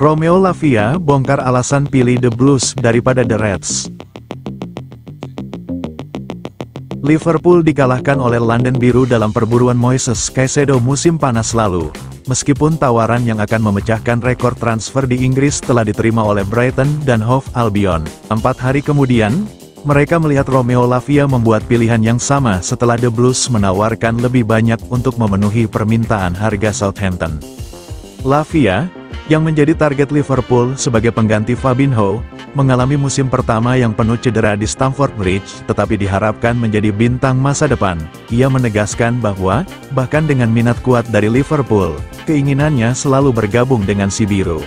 Romeo Lavia bongkar alasan pilih The Blues daripada The Reds. Liverpool dikalahkan oleh London Biru dalam perburuan Moises Caicedo musim panas lalu. Meskipun tawaran yang akan memecahkan rekor transfer di Inggris telah diterima oleh Brighton dan Hove Albion, 4 hari kemudian, mereka melihat Romeo Lavia membuat pilihan yang sama setelah The Blues menawarkan lebih banyak untuk memenuhi permintaan harga Southampton. Lavia, yang menjadi target Liverpool sebagai pengganti Fabinho, mengalami musim pertama yang penuh cedera di Stamford Bridge, tetapi diharapkan menjadi bintang masa depan. Ia menegaskan bahwa, bahkan dengan minat kuat dari Liverpool, keinginannya selalu bergabung dengan si biru.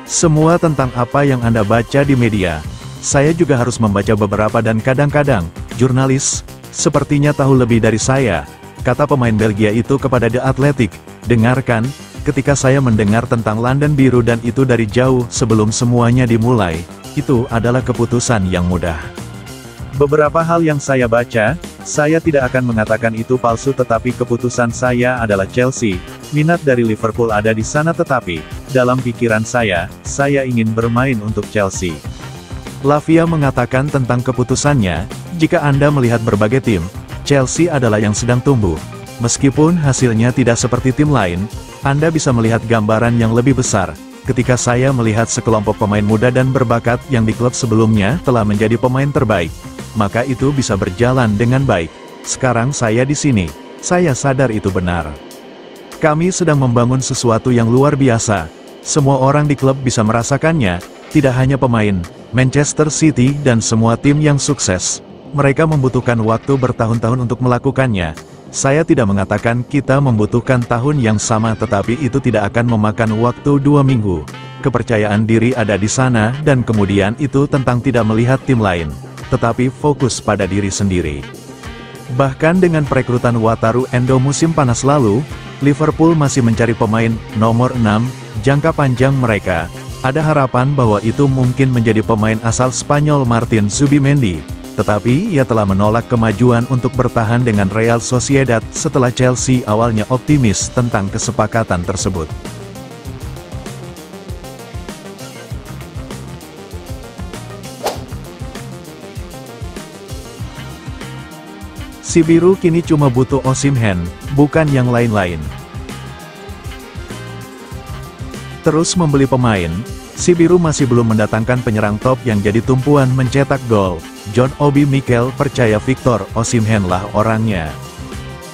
Semua tentang apa yang Anda baca di media. Saya juga harus membaca beberapa dan kadang-kadang, jurnalis, sepertinya tahu lebih dari saya, kata pemain Belgia itu kepada The Athletic. Dengarkan, ketika saya mendengar tentang London Biru dan itu dari jauh sebelum semuanya dimulai, itu adalah keputusan yang mudah. Beberapa hal yang saya baca, saya tidak akan mengatakan itu palsu tetapi keputusan saya adalah Chelsea. Minat dari Liverpool ada di sana tetapi, dalam pikiran saya ingin bermain untuk Chelsea. Lavia mengatakan tentang keputusannya, jika Anda melihat berbagai tim, Chelsea adalah yang sedang tumbuh. Meskipun hasilnya tidak seperti tim lain, Anda bisa melihat gambaran yang lebih besar. Ketika saya melihat sekelompok pemain muda dan berbakat yang di klub sebelumnya telah menjadi pemain terbaik, maka itu bisa berjalan dengan baik. Sekarang saya di sini, saya sadar itu benar. Kami sedang membangun sesuatu yang luar biasa. Semua orang di klub bisa merasakannya, tidak hanya pemain, Manchester City dan semua tim yang sukses. Mereka membutuhkan waktu bertahun-tahun untuk melakukannya. Saya tidak mengatakan kita membutuhkan tahun yang sama tetapi itu tidak akan memakan waktu 2 minggu. Kepercayaan diri ada di sana dan kemudian itu tentang tidak melihat tim lain, tetapi fokus pada diri sendiri. Bahkan dengan perekrutan Wataru Endo musim panas lalu, Liverpool masih mencari pemain nomor 6, jangka panjang mereka. Ada harapan bahwa itu mungkin menjadi pemain asal Spanyol Martin Zubimendi. Tetapi ia telah menolak kemajuan untuk bertahan dengan Real Sociedad setelah Chelsea awalnya optimis tentang kesepakatan tersebut. Si biru kini cuma butuh Osimhen, bukan yang lain-lain. Terus membeli pemain, si biru masih belum mendatangkan penyerang top yang jadi tumpuan mencetak gol. John Obi Mikel percaya Victor Osimhen lah orangnya.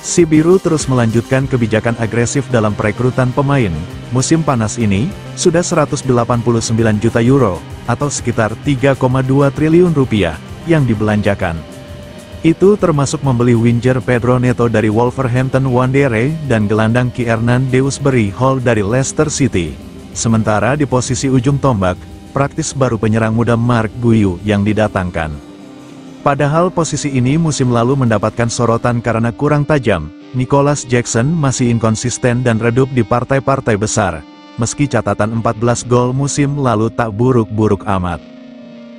Si biru terus melanjutkan kebijakan agresif dalam perekrutan pemain. Musim panas ini, sudah 189 juta euro, atau sekitar 3,2 triliun rupiah, yang dibelanjakan. Itu termasuk membeli winger Pedro Neto dari Wolverhampton Wanderers dan gelandang Kiernan Dewsbury Hall dari Leicester City. Sementara di posisi ujung tombak, praktis baru penyerang muda Mark Guiu yang didatangkan. Padahal posisi ini musim lalu mendapatkan sorotan karena kurang tajam, Nicholas Jackson masih inkonsisten dan redup di partai-partai besar. Meski catatan 14 gol musim lalu tak buruk-buruk amat.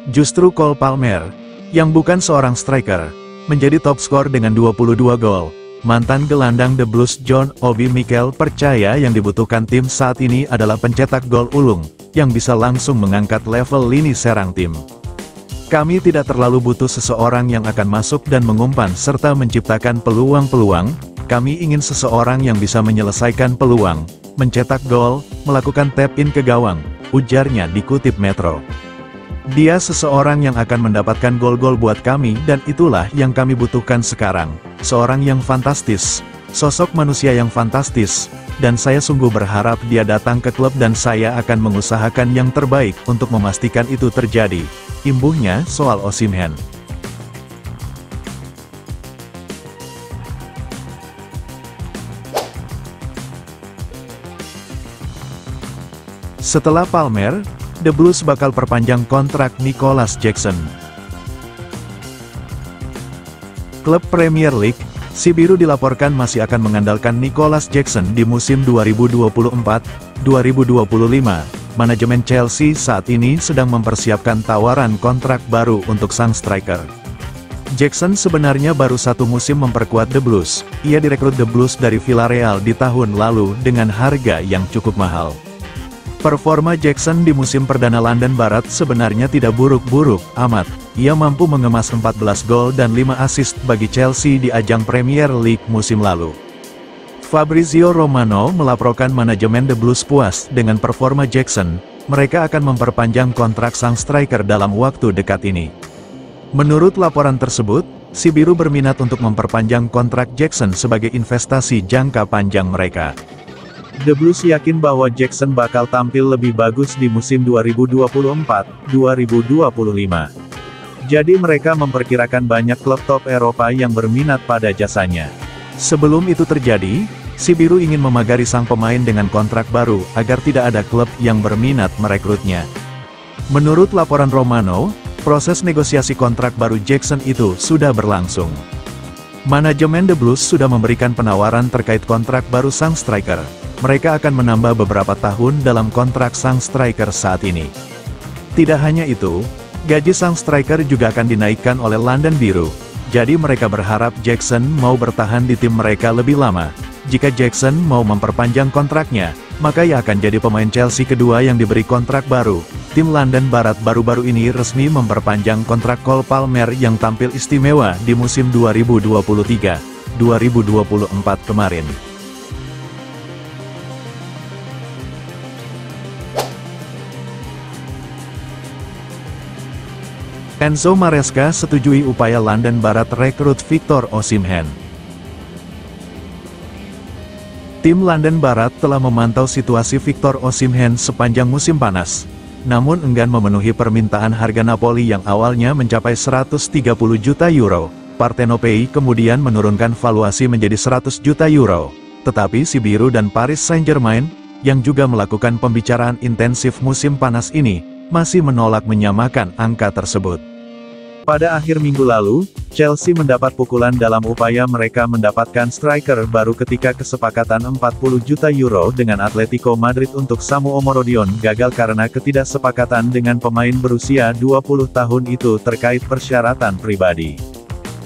Justru Cole Palmer, yang bukan seorang striker, menjadi top skor dengan 22 gol. Mantan gelandang The Blues John Obi Mikel percaya yang dibutuhkan tim saat ini adalah pencetak gol ulung, yang bisa langsung mengangkat level lini serang tim. Kami tidak terlalu butuh seseorang yang akan masuk dan mengumpan serta menciptakan peluang-peluang, kami ingin seseorang yang bisa menyelesaikan peluang, mencetak gol, melakukan tap-in ke gawang, ujarnya dikutip Metro. Dia seseorang yang akan mendapatkan gol-gol buat kami dan itulah yang kami butuhkan sekarang, seorang yang fantastis, sosok manusia yang fantastis, dan saya sungguh berharap dia datang ke klub dan saya akan mengusahakan yang terbaik untuk memastikan itu terjadi. Imbuhnya soal Osimhen. Setelah Palmer, The Blues bakal perpanjang kontrak Nicholas Jackson. Klub Premier League, si biru dilaporkan masih akan mengandalkan Nicholas Jackson di musim 2024-2025. Manajemen Chelsea saat ini sedang mempersiapkan tawaran kontrak baru untuk sang striker. Jackson sebenarnya baru 1 musim memperkuat The Blues. Ia direkrut The Blues dari Villarreal di tahun lalu dengan harga yang cukup mahal. Performa Jackson di musim perdana London Barat sebenarnya tidak buruk-buruk amat. Ia mampu mengemas 14 gol dan 5 assist bagi Chelsea di ajang Premier League musim lalu. Fabrizio Romano melaporkan manajemen The Blues puas dengan performa Jackson. Mereka akan memperpanjang kontrak sang striker dalam waktu dekat ini. Menurut laporan tersebut, si biru berminat untuk memperpanjang kontrak Jackson sebagai investasi jangka panjang mereka. The Blues yakin bahwa Jackson bakal tampil lebih bagus di musim 2024-2025. Jadi mereka memperkirakan banyak klub top Eropa yang berminat pada jasanya. Sebelum itu terjadi, si biru ingin memagari sang pemain dengan kontrak baru, agar tidak ada klub yang berminat merekrutnya. Menurut laporan Romano, proses negosiasi kontrak baru Jackson itu sudah berlangsung. Manajemen The Blues sudah memberikan penawaran terkait kontrak baru sang striker. Mereka akan menambah beberapa tahun dalam kontrak sang striker saat ini. Tidak hanya itu, gaji sang striker juga akan dinaikkan oleh London Biru. Jadi mereka berharap Jackson mau bertahan di tim mereka lebih lama. Jika Jackson mau memperpanjang kontraknya, maka ia akan jadi pemain Chelsea kedua yang diberi kontrak baru. Tim London Barat baru-baru ini resmi memperpanjang kontrak Cole Palmer yang tampil istimewa di musim 2023-2024 kemarin. Enzo Maresca setujui upaya London Barat rekrut Victor Osimhen. Tim London Barat telah memantau situasi Victor Osimhen sepanjang musim panas, namun enggan memenuhi permintaan harga Napoli yang awalnya mencapai 130 juta euro. Partenopei kemudian menurunkan valuasi menjadi 100 juta euro. Tetapi si biru dan Paris Saint-Germain, yang juga melakukan pembicaraan intensif musim panas ini, masih menolak menyamakan angka tersebut. Pada akhir minggu lalu, Chelsea mendapat pukulan dalam upaya mereka mendapatkan striker baru ketika kesepakatan 40 juta euro dengan Atletico Madrid untuk Samu Omorodion gagal karena ketidaksepakatan dengan pemain berusia 20 tahun itu terkait persyaratan pribadi.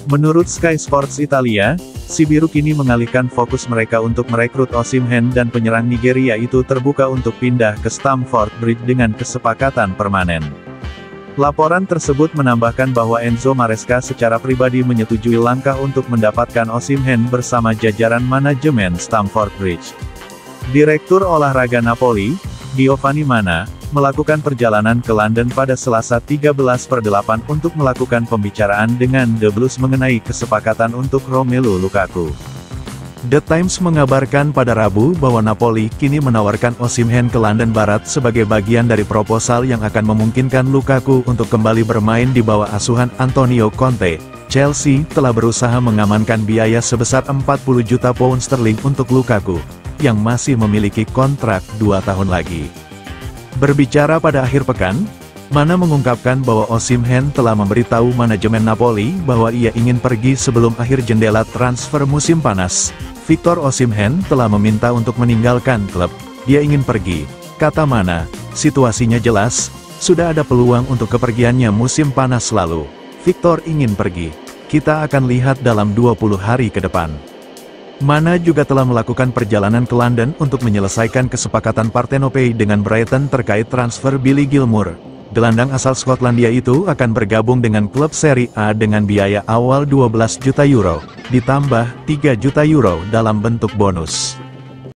Menurut Sky Sports Italia, si biru kini mengalihkan fokus mereka untuk merekrut Osimhen dan penyerang Nigeria itu terbuka untuk pindah ke Stamford Bridge dengan kesepakatan permanen. Laporan tersebut menambahkan bahwa Enzo Maresca secara pribadi menyetujui langkah untuk mendapatkan Osimhen bersama jajaran manajemen Stamford Bridge. Direktur olahraga Napoli, Giovanni Manna, melakukan perjalanan ke London pada Selasa 13/8 untuk melakukan pembicaraan dengan The Blues mengenai kesepakatan untuk Romelu Lukaku. The Times mengabarkan pada Rabu bahwa Napoli kini menawarkan Osimhen ke London Barat sebagai bagian dari proposal yang akan memungkinkan Lukaku untuk kembali bermain di bawah asuhan Antonio Conte. Chelsea telah berusaha mengamankan biaya sebesar 40 juta pound sterling untuk Lukaku, yang masih memiliki kontrak 2 tahun lagi. Berbicara pada akhir pekan, Manna mengungkapkan bahwa Osimhen telah memberitahu manajemen Napoli bahwa ia ingin pergi sebelum akhir jendela transfer musim panas. Victor Osimhen telah meminta untuk meninggalkan klub. Dia ingin pergi, kata Manna. Situasinya jelas, sudah ada peluang untuk kepergiannya musim panas lalu. Victor ingin pergi. Kita akan lihat dalam 20 hari ke depan. Manna juga telah melakukan perjalanan ke London untuk menyelesaikan kesepakatan Partenopei dengan Brighton terkait transfer Billy Gilmour. Gelandang asal Skotlandia itu akan bergabung dengan klub Serie A dengan biaya awal 12 juta euro, ditambah 3 juta euro dalam bentuk bonus.